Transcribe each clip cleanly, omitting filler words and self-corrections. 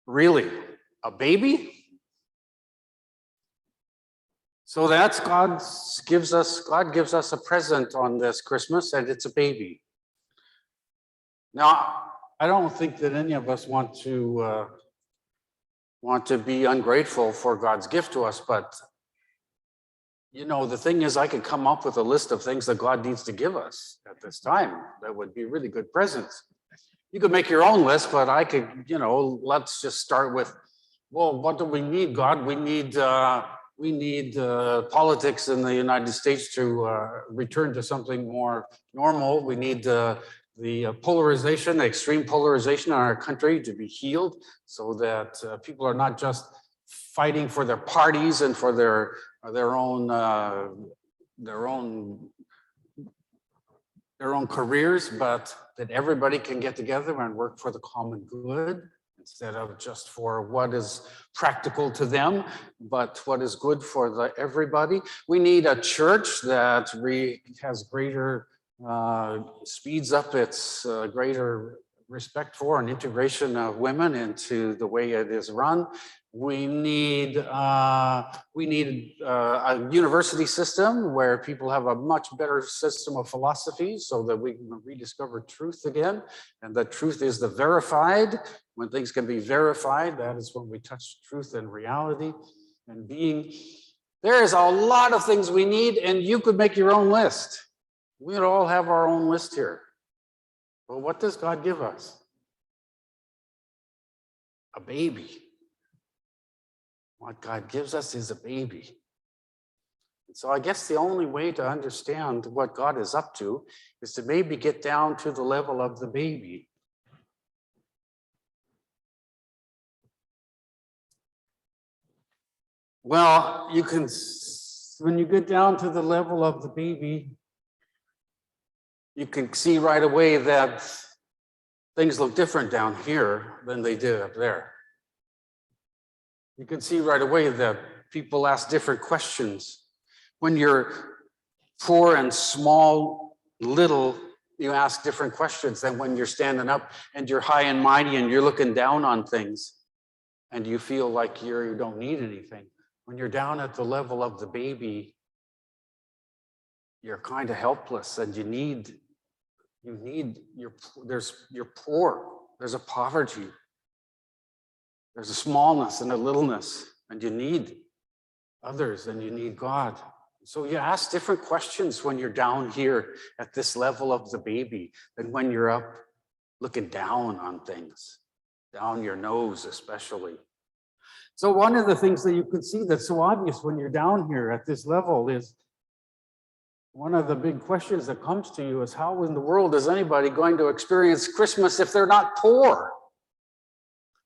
Really? A baby? So that's God gives us a present on this Christmas, and it's a baby. Now, I don't think that any of us want to be ungrateful for God's gift to us, but the thing is, I could come up with a list of things that God needs to give us at this time that would be really good presents. You could make your own list, but I could, let's just start with, well, what do we need, God? We need politics in the United States to return to something more normal. We need the polarization, the extreme polarization in our country to be healed, so that people are not just fighting for their parties and for their own careers, but that everybody can get together and work for the common good instead of just for what is practical to them, but what is good for everybody. We need a church that has greater, speeds up its greater respect for and integration of women into the way it is run. We need a university system where people have a much better system of philosophy, so that we can rediscover truth again. And the truth is the verified. When things can be verified, that is when we touch truth and reality and being. There is a lot of things we need, and you could make your own list. We'd all have our own list here. Well, what does God give us? A baby. What God gives us is a baby. And so I guess the only way to understand what God is up to is to maybe get down to the level of the baby. Well, when you get down to the level of the baby, you can see right away that things look different down here than they did up there. You can see right away that people ask different questions. When you're poor and small, little, you ask different questions than when you're standing up and you're high and mighty and you're looking down on things and you feel like you don't need anything. When you're down at the level of the baby, you're kind of helpless and you're poor. There's a poverty. There's a smallness and a littleness, and you need others and you need God. So you ask different questions when you're down here at this level of the baby than when you're up looking down on things, down your nose especially. So one of the things that you can see that's so obvious when you're down here at this level is, one of the big questions that comes to you is, how in the world is anybody going to experience Christmas if they're not poor?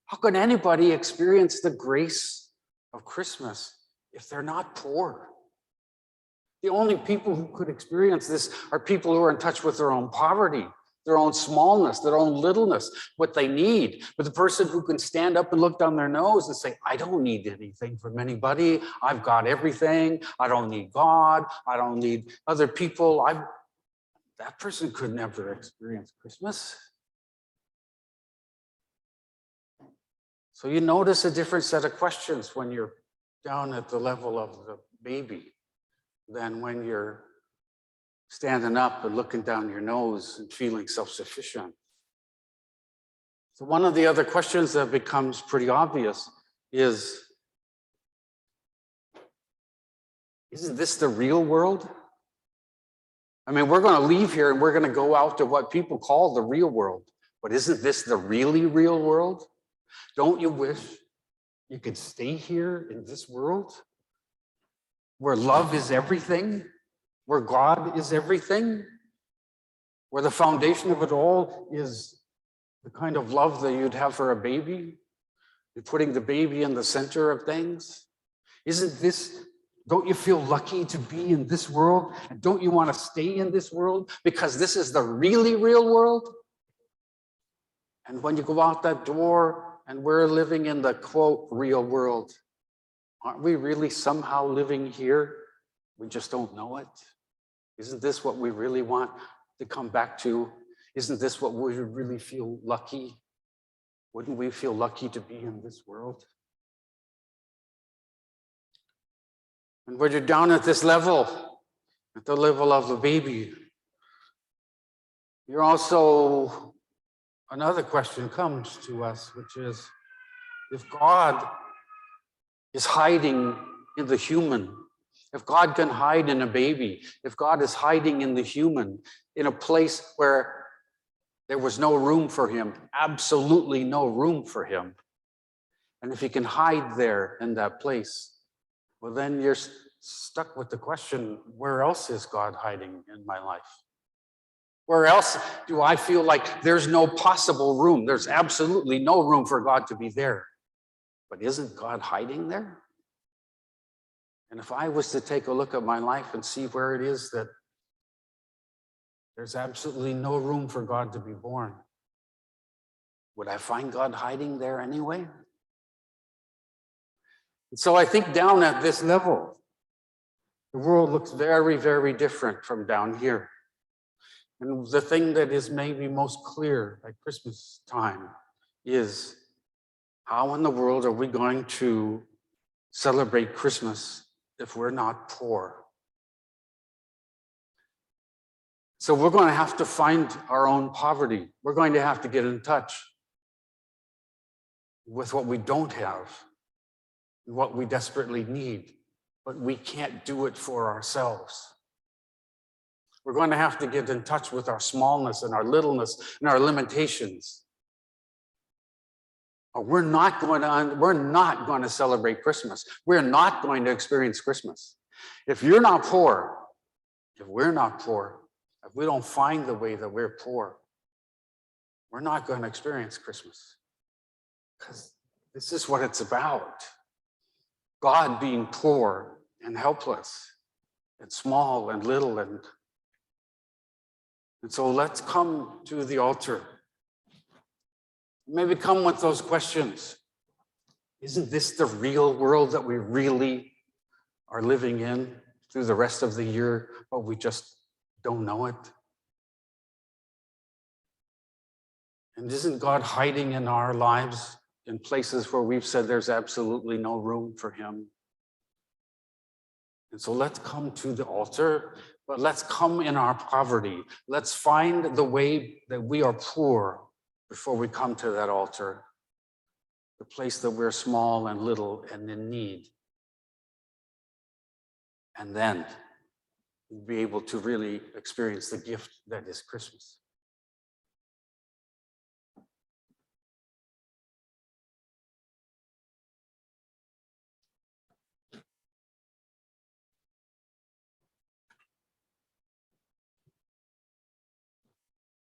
How can anybody experience the grace of Christmas if they're not poor? The only people who could experience this are people who are in touch with their own poverty, their own smallness, their own littleness, what they need. But the person who can stand up and look down their nose and say, I don't need anything from anybody. I've got everything. I don't need God. I don't need other people. That person could never experience Christmas. So you notice a different set of questions when you're down at the level of the baby than when you're standing up and looking down your nose and feeling self-sufficient. So one of the other questions that becomes pretty obvious is, isn't this the real world? I mean, we're going to leave here and we're going to go out to what people call the real world, but isn't this the really real world? Don't you wish you could stay here in this world where love is everything, where God is everything, where the foundation of it all is the kind of love that you'd have for a baby? You're putting the baby in the center of things. Don't you feel lucky to be in this world? And don't you want to stay in this world because this is the really real world? And when you go out that door and we're living in the, quote, real world, aren't we really somehow living here? We just don't know it. Isn't this what we really want to come back to? Isn't this what we really feel lucky? Wouldn't we feel lucky to be in this world? And when you're down at this level, at the level of the baby, you're also, another question comes to us, which is, if God is hiding in the human, if God can hide in a baby, if God is hiding in the human, in a place where there was no room for him, absolutely no room for him, and if he can hide there in that place, well, then you're stuck with the question, where else is God hiding in my life? Where else do I feel like there's no possible room? There's absolutely no room for God to be there. But isn't God hiding there? And if I was to take a look at my life and see where it is that there's absolutely no room for God to be born, would I find God hiding there anyway? And so I think down at this level, the world looks very, very different from down here. And the thing that is maybe most clear at Christmas time is, how in the world are we going to celebrate Christmas if we're not poor? So we're going to have to find our own poverty. We're going to have to get in touch with what we don't have, what we desperately need, but we can't do it for ourselves. We're going to have to get in touch with our smallness and our littleness and our limitations. Or we're not going to celebrate Christmas. We're not going to experience Christmas. If you're not poor, if we're not poor, if we don't find the way that we're poor, we're not going to experience Christmas. Because this is what it's about. God being poor and helpless and small and little. And so let's come to the altar. Maybe come with those questions. Isn't this the real world that we really are living in through the rest of the year, but we just don't know it? And isn't God hiding in our lives in places where we've said there's absolutely no room for him? And so let's come to the altar, but let's come in our poverty. Let's find the way that we are poor before we come to that altar, the place that we're small and little and in need. And then we'll be able to really experience the gift that is Christmas.